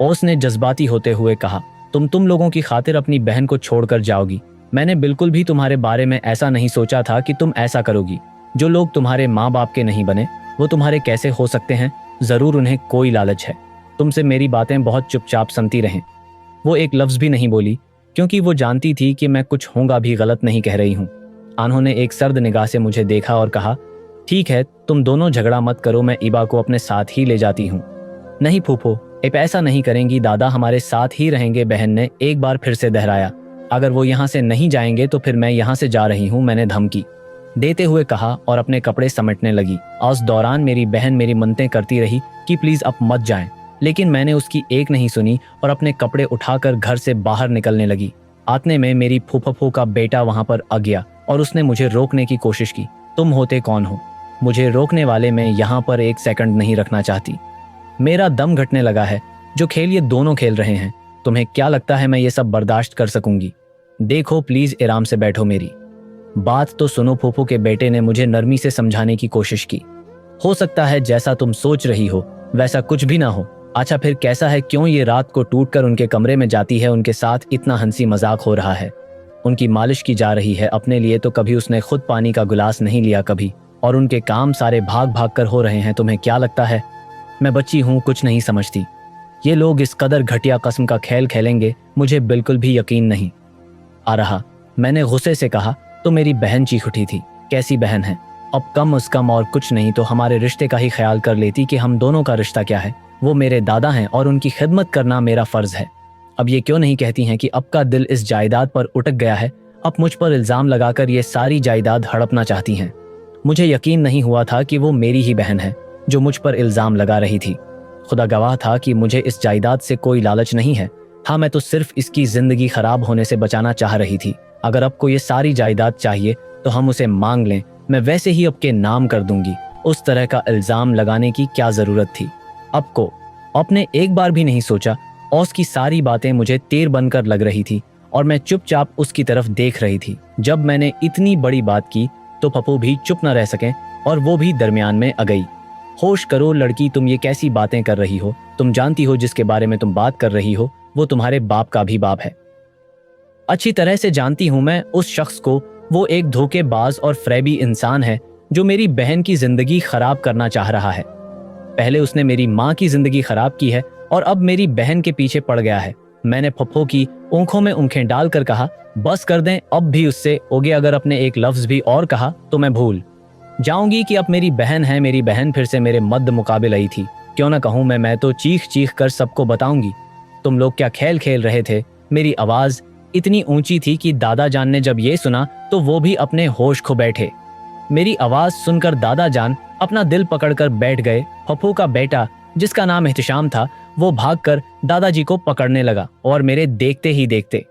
उसने जज्बाती होते हुए कहा, तुम लोगों की खातिर अपनी बहन को छोड़कर जाओगी। मैंने बिल्कुल भी तुम्हारे बारे में ऐसा नहीं सोचा था कि तुम ऐसा करोगी। जो लोग तुम्हारे माँ बाप के नहीं बने वो तुम्हारे कैसे हो सकते हैं? जरूर उन्हें कोई लालच है। तुमसे मेरी बातें बहुत चुपचाप सुनती रहें। वो एक लफ्ज भी नहीं बोली, क्योंकि वो जानती थी कि मैं कुछ होगा भी गलत नहीं कह रही हूँ। उन्होंने एक सर्द निगाह से मुझे देखा और कहा, ठीक है, तुम दोनों झगड़ा मत करो, मैं इबा को अपने साथ ही ले जाती हूँ। नहीं फूफो, अब ऐसा नहीं करेंगी, दादा हमारे साथ ही रहेंगे, बहन ने एक बार फिर से दोहराया। अगर वो यहाँ से नहीं जाएंगे तो फिर मैं यहाँ से जा रही हूँ, मैंने धमकी देते हुए कहा और अपने कपड़े समेटने लगी। उस दौरान मेरी बहन मेरी मिन्नतें करती रही कि प्लीज अब मत जाएं, लेकिन मैंने उसकी एक नहीं सुनी और अपने कपड़े उठाकर घर से बाहर निकलने लगी। आतने में मेरी फूफो का बेटा वहां पर आ गया और उसने मुझे रोकने की कोशिश की। तुम होते कौन हो? मुझे रोकने वाले में यहाँ पर एक सेकंड नहीं रखना चाहती। मेरा दम घटने लगा है। जो खेल ये दोनों खेल रहे हैं, तुम्हें क्या लगता है मैं ये सब बर्दाश्त कर सकूंगी? देखो प्लीज आराम से बैठो, मेरी बात तो सुनो। फूफो के बेटे ने मुझे नरमी से समझाने की कोशिश की। हो सकता है जैसा तुम सोच रही हो वैसा कुछ भी ना हो। अच्छा फिर कैसा है, क्यों ये रात को टूटकर उनके कमरे में जाती है, उनके साथ इतना हंसी मजाक हो रहा है, उनकी मालिश की जा रही है, अपने लिए तो कभी उसने खुद पानी का गिलास नहीं लिया कभी, और उनके काम सारे भाग भाग कर हो रहे हैं, तुम्हें क्या लगता है मैं बच्ची हूँ, कुछ नहीं समझती? ये लोग इस कदर घटिया किस्म का खेल खेलेंगे, मुझे बिल्कुल भी यकीन नहीं आ रहा। मैंने गुस्से से कहा। तो मेरी बहन चीख उठी थी। कैसी बहन है? अब कम उस कम और कुछ नहीं तो हमारे रिश्ते का ही ख्याल कर लेती कि हम दोनों का रिश्ता क्या है। वो मेरे दादा हैं और उनकी खिदमत करना मेरा फर्ज है। अब ये क्यों नहीं कहती हैं कि अब का दिल इस जायदाद पर उटक गया है, अब मुझ पर इल्ज़ाम लगाकर ये सारी जायदाद हड़पना चाहती हैं। मुझे यकीन नहीं हुआ था कि वो मेरी ही बहन है जो मुझ पर इल्ज़ाम लगा रही थी। खुदा गवाह था कि मुझे इस जायदाद से कोई लालच नहीं है। हाँ, मैं तो सिर्फ इसकी जिंदगी खराब होने से बचाना चाह रही थी। अगर आपको ये सारी जायदाद चाहिए तो हम उसे मांग लें, मैं वैसे ही आपके नाम कर दूंगी। उस तरह का इल्ज़ाम लगाने की क्या ज़रूरत थी? आपको आपने एक बार भी नहीं सोचा। और उसकी सारी बातें मुझे तीर बनकर लग रही थी और मैं चुपचाप उसकी तरफ देख रही थी। जब मैंने इतनी बड़ी बात की तो पप्पू भी चुप न रह सके और वो भी दरमियान में आ गई। होश करो लड़की, तुम ये कैसी बातें कर रही हो? तुम जानती हो जिसके बारे में तुम बात कर रही हो वो तुम्हारे बाप का भी बाप है। अच्छी तरह से जानती हूं मैं उस शख्स को। वो एक धोखेबाज और फ्रेबी इंसान है जो मेरी बहन की जिंदगी खराब करना चाह रहा है। पहले उसने मेरी माँ की जिंदगी खराब की है और अब मेरी बहन के पीछे पड़ गया है। मैंने फप्पो की आंखों में आंखें डालकर कहा, बस कर दें अब भी उससे ओगे। अगर अपने एक लफ्ज भी और कहा तो मैं भूल जाऊंगी कि अब मेरी बहन है। मेरी बहन फिर से मेरे मद्द मुकाबिल आई थी। क्यों ना कहूं मैं तो चीख चीख कर सबको बताऊंगी तुम लोग क्या खेल खेल रहे थे। मेरी आवाज इतनी ऊंची थी कि दादा जान ने जब ये सुना तो वो भी अपने होश खो बैठे। मेरी आवाज सुनकर दादा जान अपना दिल पकड़कर बैठ गए। फप्पू का बेटा जिसका नाम एहतिशाम था वो भागकर दादाजी को पकड़ने लगा और मेरे देखते ही देखते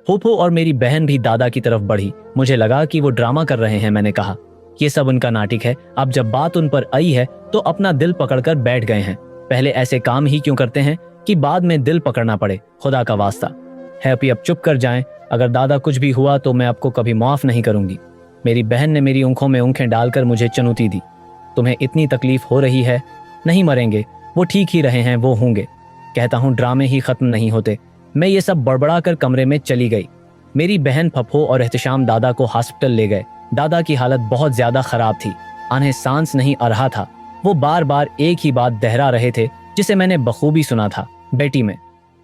फूफू और मेरी बहन भी दादा की तरफ बढ़ी। मुझे लगा कि वो ड्रामा कर रहे हैं। मैंने कहा, ये सब उनका नाटक है। अब जब बात उन पर आई है तो अपना दिल पकड़कर बैठ गए हैं। पहले ऐसे काम ही क्यों करते हैं कि बाद में दिल पकड़ना पड़े? खुदा का वास्ता है अब चुप कर जाएं। अगर दादा कुछ भी हुआ तो मैं आपको कभी माफ नहीं करूंगी। मेरी बहन ने मेरी आंखों में आंखें डालकर मुझे चुनौती दी। तुम्हें इतनी तकलीफ हो रही है? नहीं मरेंगे, वो ठीक ही रहे हैं, वो होंगे। कहता हूँ ड्रामे ही खत्म नहीं होते। मैं ये सब बड़बड़ा कर कमरे में चली गई। मेरी बहन फप्पो और एहतिशाम दादा को हॉस्पिटल ले गए। दादा की हालत बहुत ज्यादा खराब थी, उन्हें सांस नहीं आ रहा था। वो बार बार एक ही बात दोहरा रहे थे जिसे मैंने बखूबी सुना था, बेटी मैं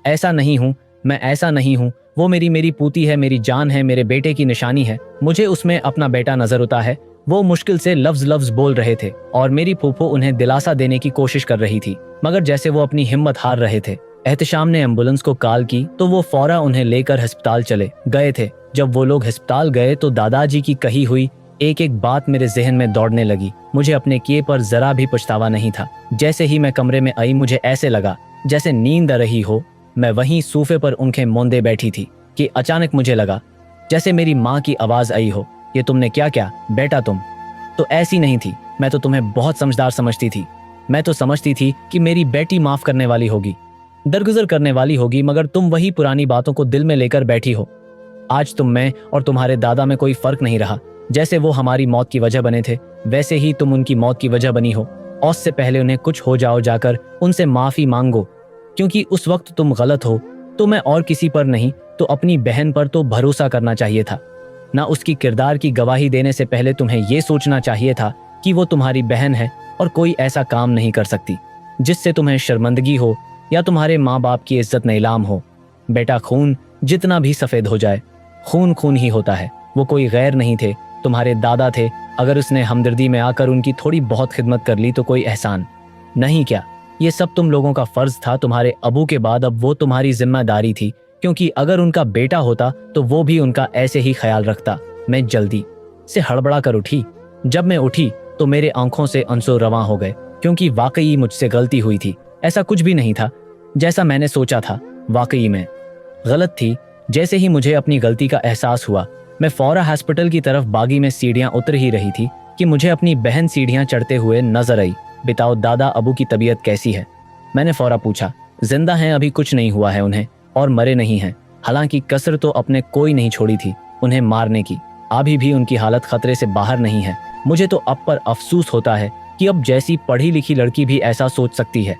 ऐसा नहीं हूँ, मैं ऐसा नहीं हूँ। वो मेरी पूती है, मेरी जान है, मेरे बेटे की निशानी है। मुझे उसमें अपना बेटा नजर आता है। वो मुश्किल से लफ्ज बोल रहे थे और मेरी फूफो उन्हें दिलासा देने की कोशिश कर रही थी, मगर जैसे वो अपनी हिम्मत हार रहे थे। एहतिशाम ने एम्बुलेंस को कॉल की तो वो फौरा उन्हें लेकर अस्पताल चले गए थे। जब वो लोग अस्पताल गए तो दादाजी की कही हुई एक एक बात मेरे जहन में दौड़ने लगी। मुझे अपने किए पर जरा भी पछतावा नहीं था। जैसे ही मैं कमरे में आई मुझे ऐसे लगा जैसे नींद आ रही हो। मैं वहीं सोफे पर उनके मोंदे बैठी थी कि अचानक मुझे लगा जैसे मेरी माँ की आवाज आई हो, ये तुमने क्या क्या बेटा? तुम तो ऐसी नहीं थी। मैं तो तुम्हें बहुत समझदार समझती थी। मैं तो समझती थी कि मेरी बेटी माफ करने वाली होगी, दरगुजर करने वाली होगी, मगर तुम वही पुरानी बातों को दिल में लेकर बैठी हो। आज तुम में और तुम्हारे दादा में कोई फर्क नहीं रहा। जैसे वो हमारी मौत की वजह बने थे वैसे ही तुम उनकी मौत की वजह बनी हो। और उससे पहले उन्हें कुछ हो जाओ, जाकर उनसे माफी मांगो, क्योंकि उस वक्त तुम गलत हो। तो मैं और किसी पर नहीं तो अपनी बहन पर तो भरोसा करना चाहिए था ना। उसकी किरदार की गवाही देने से पहले तुम्हें यह सोचना चाहिए था कि वो तुम्हारी बहन है और कोई ऐसा काम नहीं कर सकती जिससे तुम्हें शर्मिंदगी हो या तुम्हारे माँ बाप की इज्जत नीलाम हो। बेटा, खून जितना भी सफेद हो जाए, खून खून ही होता है। वो कोई गैर नहीं थे, तुम्हारे दादा थे। अगर उसने हमदर्दी में आकर उनकी थोड़ी बहुत खिदमत कर ली तो कोई एहसान नहीं क्या? ये सब तुम लोगों का फर्ज था। तुम्हारे अबू के बाद अब वो तुम्हारी जिम्मेदारी थी, क्योंकि अगर उनका बेटा होता तो वो भी उनका ऐसे ही ख्याल रखता। मैं जल्दी से हड़बड़ा कर उठी। जब मैं उठी तो मेरे आंखों से आंसू रवां हो गए, क्योंकि वाकई मुझसे गलती हुई थी। ऐसा कुछ भी नहीं था जैसा मैंने सोचा था, वाकई में गलत थी। जैसे ही मुझे अपनी गलती का एहसास हुआ मैं फौरा हॉस्पिटल की तरफ बागी में सीढ़ियां उतर ही रही थी कि मुझे अपनी बहन सीढ़ियां चढ़ते हुए नजर आई। बताओ दादा, अबू की तबीयत कैसी है? मैंने फौरा पूछा। जिंदा हैं, अभी कुछ नहीं हुआ है उन्हें और मरे नहीं हैं। हालांकि कसर तो अपने कोई नहीं छोड़ी थी उन्हें मारने की। अभी भी उनकी हालत खतरे से बाहर नहीं है। मुझे तो अब पर अफसोस होता है कि अब जैसी पढ़ी लिखी लड़की भी ऐसा सोच सकती है।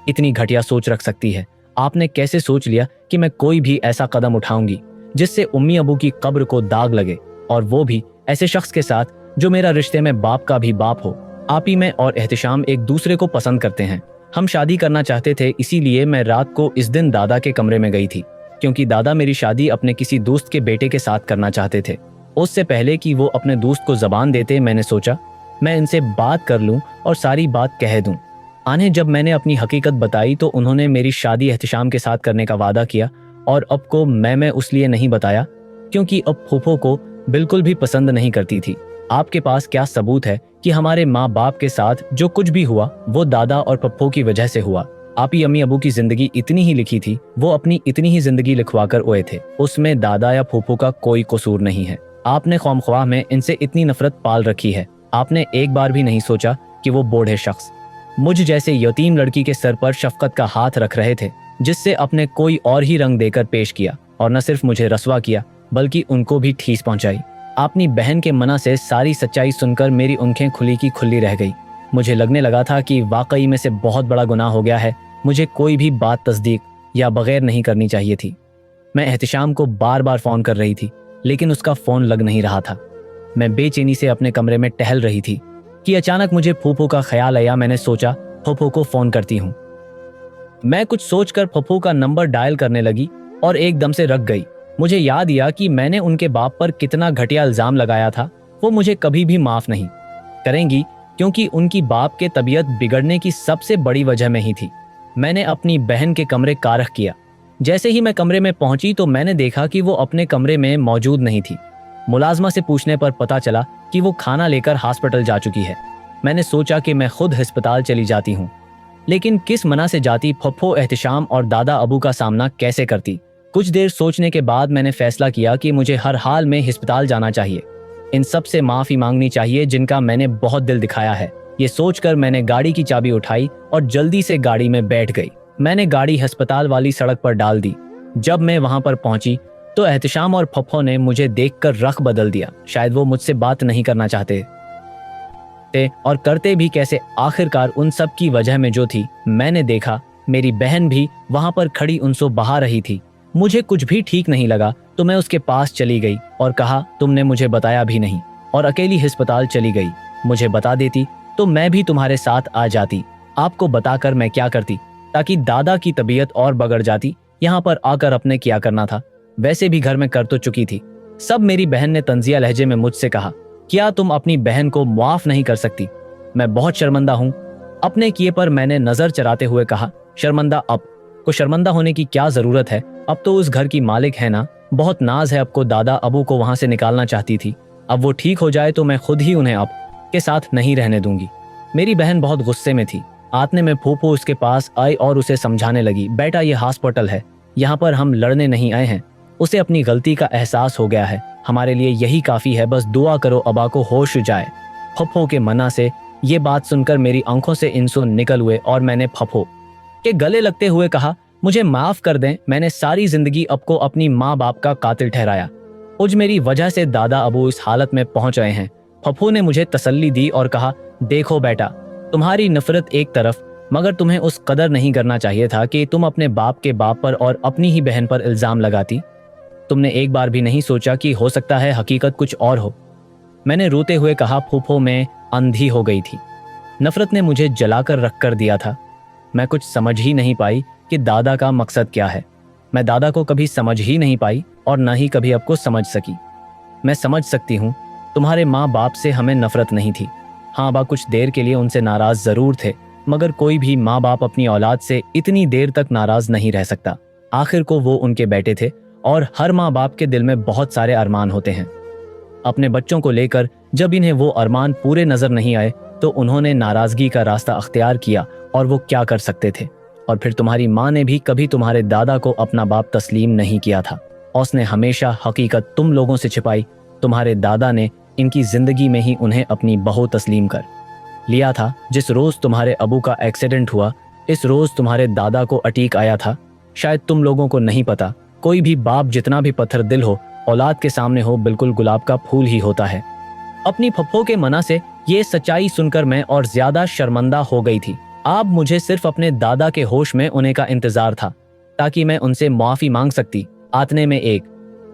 इतनी घटिया सोच रख सकती है? आपने कैसे सोच लिया कि मैं कोई भी ऐसा कदम उठाऊंगी जिससे उम्मी अबू की कब्र को दाग लगे, और वो भी ऐसे शख्स के साथ जो मेरा रिश्ते में बाप का भी बाप हो? आप ही मैं और एहतिशाम एक दूसरे को पसंद करते हैं। हम शादी करना चाहते थे, इसीलिए मैं रात को इस दिन दादा के कमरे में गई थी, क्योंकि दादा मेरी शादी अपने किसी दोस्त के बेटे के साथ करना चाहते थे। उससे पहले कि वो अपने दोस्त को जबान देते, मैंने सोचा मैं इनसे बात कर लूं और सारी बात कह दूं। आने जब मैंने अपनी हकीकत बताई तो उन्होंने मेरी शादी एहतिशाम के साथ करने का वादा किया, और अब को मैं उसलिए नहीं बताया क्योंकि अब फूफो को बिल्कुल भी पसंद नहीं करती थी। आपके पास क्या सबूत है कि हमारे माँ बाप के साथ जो कुछ भी हुआ वो दादा और पप्पो की वजह से हुआ? आप ही अम्मी अबू की जिंदगी इतनी ही लिखी थी, वो अपनी इतनी ही जिंदगी लिखवा कर ओए थे, उसमें दादा या फूफो का कोई कसूर नहीं है। आपने ख्वामख्वाह में इनसे इतनी नफरत पाल रखी है। आपने एक बार भी नहीं सोचा कि वो बूढ़े शख्स मुझ जैसे यतीम लड़की के सर पर शफकत का हाथ रख रहे थे, जिससे अपने कोई और ही रंग देकर पेश किया, और न सिर्फ मुझे रसवा किया बल्कि उनको भी ठेस पहुंचाई। अपनी बहन के मना से सारी सच्चाई सुनकर मेरी आंखें खुली की खुली रह गई। मुझे लगने लगा था कि वाकई में से बहुत बड़ा गुनाह हो गया है। मुझे कोई भी बात तस्दीक या बगैर नहीं करनी चाहिए थी। मैं एहतिशाम को बार बार फ़ोन कर रही थी, लेकिन उसका फ़ोन लग नहीं रहा था। मैं बेचैनी से अपने कमरे में टहल रही थी कि अचानक मुझे फूफो का ख्याल आया। मैंने सोचा फूफो को फ़ोन करती हूँ। मैं कुछ सोचकर फूफो का नंबर डायल करने लगी और एकदम से रख गई। मुझे याद आया कि मैंने उनके बाप पर कितना घटिया इल्ज़ाम लगाया था। वो मुझे कभी भी माफ़ नहीं करेंगी, क्योंकि उनकी बाप के तबीयत बिगड़ने की सबसे बड़ी वजह में ही थी। मैंने अपनी बहन के कमरे का रुख किया। जैसे ही मैं कमरे में पहुंची तो मैंने देखा कि वो अपने कमरे में मौजूद नहीं थी। मुलाजमा से पूछने पर पता चला कि वो खाना लेकर हॉस्पिटल जा चुकी है। मैंने सोचा कि मैं खुद अस्पताल चली जाती हूँ, लेकिन किस मना से जाती? फप्पो, एहतिशाम और दादा अबू का सामना कैसे करती? कुछ देर सोचने के बाद मैंने फैसला किया कि मुझे हर हाल में अस्पताल जाना चाहिए। इन सब से माफ़ी मांगनी चाहिए जिनका मैंने बहुत दिल दिखाया है। ये सोचकर मैंने गाड़ी की चाबी उठाई और जल्दी से गाड़ी में बैठ गई। मैंने गाड़ी अस्पताल वाली सड़क पर डाल दी। जब मैं वहां पर पहुंची तो एहतिशाम और फप्पो ने मुझे देखकर रख बदल दिया। शायद वो मुझसे बात नहीं करना चाहते थे, और करते भी कैसे। आखिरकार उन सब की वजह में जो थी, मैंने देखा मेरी बहन भी वहां पर खड़ी उनसे बहा रही थी। मुझे कुछ भी ठीक नहीं लगा तो मैं उसके पास चली गई और कहा, तुमने मुझे बताया भी नहीं और अकेली अस्पताल चली गई। मुझे बता देती तो मैं भी तुम्हारे साथ आ जाती। आपको बताकर मैं क्या करती? ताकि दादा की तबीयत और बिगड़ जाती। यहाँ पर आकर अपने क्या करना था? वैसे भी घर में कर तो चुकी थी सब। मेरी बहन ने तंजिया लहजे में मुझसे कहा, क्या तुम अपनी बहन को माफ नहीं कर सकती? मैं बहुत शर्मिंदा हूँ अपने किए पर। मैंने नजर चराते हुए कहा, शर्मिंदा? अब को शर्मिंदा होने की क्या जरूरत है? अब तो उस घर की मालिक है ना। बहुत नाज है। अब को दादा अबू को वहां से निकालना चाहती थी। अब वो ठीक हो जाए तो मैं खुद ही उन्हें अब के साथ नहीं रहने दूंगी। मेरी बहन बहुत गुस्से में थी। आतने में फूफो उसके पास आई और उसे समझाने लगी, बेटा ये हॉस्पिटल है, यहाँ पर हम लड़ने नहीं आए हैं। उसे अपनी गलती का एहसास हो गया है। हमारे लिए यही काफी है। बस दुआ करो अबा को होश जाए। फप्पो के मना से ये बात सुनकर मेरी आंखों से इंसू निकल हुए और मैंने फप्पो के गले लगते हुए कहा, मुझे माफ कर दें। मैंने सारी जिंदगी आपको अपनी माँ बाप का कातिल ठहराया। उज मेरी वजह से दादा अबू इस हालत में पहुंच रहे हैं। फप्पो ने मुझे तसल्ली दी और कहा, देखो बेटा, तुम्हारी नफरत एक तरफ, मगर तुम्हें उस कदर नहीं करना चाहिए था कि तुम अपने बाप के बाप पर और अपनी ही बहन पर इल्जाम लगाती। तुमने एक बार भी नहीं सोचा कि हो सकता है हकीकत कुछ और हो। मैंने रोते हुए कहा, फूफो मैं अंधी हो गई थी। नफरत ने मुझे जलाकर रख कर दिया था। मैं कुछ समझ ही नहीं पाई कि दादा का मकसद क्या है। मैं दादा को कभी समझ ही नहीं पाई और न ही कभी आपको समझ सकी। मैं समझ सकती हूँ तुम्हारे माँ बाप से हमें नफरत नहीं थी। हाँ बा, कुछ देर के लिए उनसे नाराज जरूर थे, मगर कोई भी माँ बाप अपनी औलाद से इतनी देर तक नाराज नहीं रह सकता। आखिर को वो उनके बेटे थे और हर माँ बाप के दिल में बहुत सारे अरमान होते हैं अपने बच्चों को लेकर। जब इन्हें वो अरमान पूरे नजर नहीं आए तो उन्होंने नाराजगी का रास्ता अख्तियार किया, और वो क्या कर सकते थे। और फिर तुम्हारी माँ ने भी कभी तुम्हारे दादा को अपना बाप तस्लीम नहीं किया था। उसने हमेशा हकीकत तुम लोगों से छिपाई। तुम्हारे दादा ने इनकी जिंदगी में ही उन्हें अपनी बहू तस्लीम कर लिया था। जिस रोज तुम्हारे अबू का एक्सीडेंट हुआ, इस रोज तुम्हारे दादा को अटैक आया था। शायद तुम लोगों को नहीं पता, कोई भी बाप जितना भी पत्थर दिल हो, औलाद के सामने हो बिल्कुल गुलाब का फूल ही होता है। अपनी फप्पो के मना से ये सच्चाई सुनकर मैं और ज्यादा शर्मिंदा हो गई थी। अब मुझे सिर्फ अपने दादा के होश में होने का इंतजार था ताकि मैं उनसे माफी मांग सकती। आतने में एक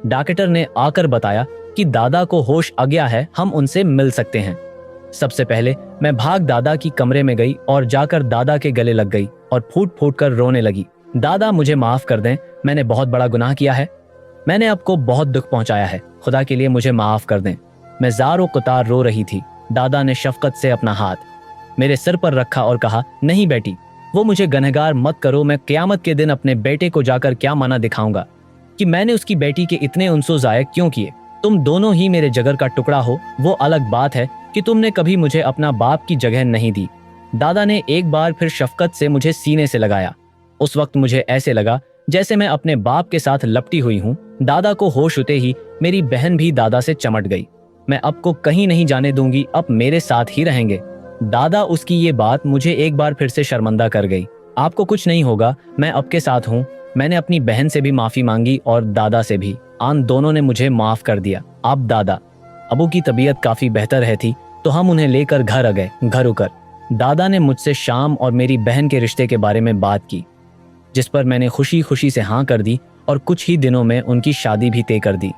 डॉक्टर ने आकर बताया कि दादा को होश आ गया है, हम उनसे मिल सकते हैं। सबसे पहले मैं भाग दादा की कमरे में गई और जाकर दादा के गले लग गई और फूट फूट कर रोने लगी। दादा, मुझे माफ कर दें, मैंने बहुत बड़ा गुनाह किया है। मैंने आपको बहुत दुख पहुंचाया है, खुदा के लिए मुझे माफ कर दें। मैं ज़ारो कुतार रो रही थी। दादा ने शफकत से अपना हाथ मेरे सिर पर रखा और कहा, नहीं बेटी, वो मुझे गनहगार मत करो। मैं क़यामत के दिन अपने बेटे को जाकर क्या मना दिखाऊंगा कि मैंने उसकी बेटी के इतने उनसो ज़ायक क्यों किए। तुम दोनों ही मेरे जिगर का टुकड़ा हो। वो अलग बात है कि तुमने कभी मुझे अपना बाप की जगह नहीं दी। दादा ने एक बार फिर शफकत से मुझे सीने से लगाया। उस वक्त मुझे ऐसे लगा जैसे मैं अपने बाप के साथ लपटी हुई हूँ। दादा को होश होते ही मेरी बहन भी दादा से चमट गई। मैं अब को कहीं नहीं जाने दूंगी, अब मेरे साथ ही रहेंगे। दादा, उसकी ये बात मुझे एक बार फिर से शर्मिंदा कर गई। आपको कुछ नहीं होगा, मैं अब के साथ हूँ। मैंने अपनी बहन से भी माफी मांगी और दादा से भी। आन दोनों ने मुझे माफ कर दिया। अब दादा अबू की तबीयत काफी बेहतर है थी तो हम उन्हें लेकर घर आ गए। घर उकर दादा ने मुझसे शाम और मेरी बहन के रिश्ते के बारे में बात की, जिस पर मैंने खुशी खुशी से हाँ कर दी और कुछ ही दिनों में उनकी शादी भी तय कर दी।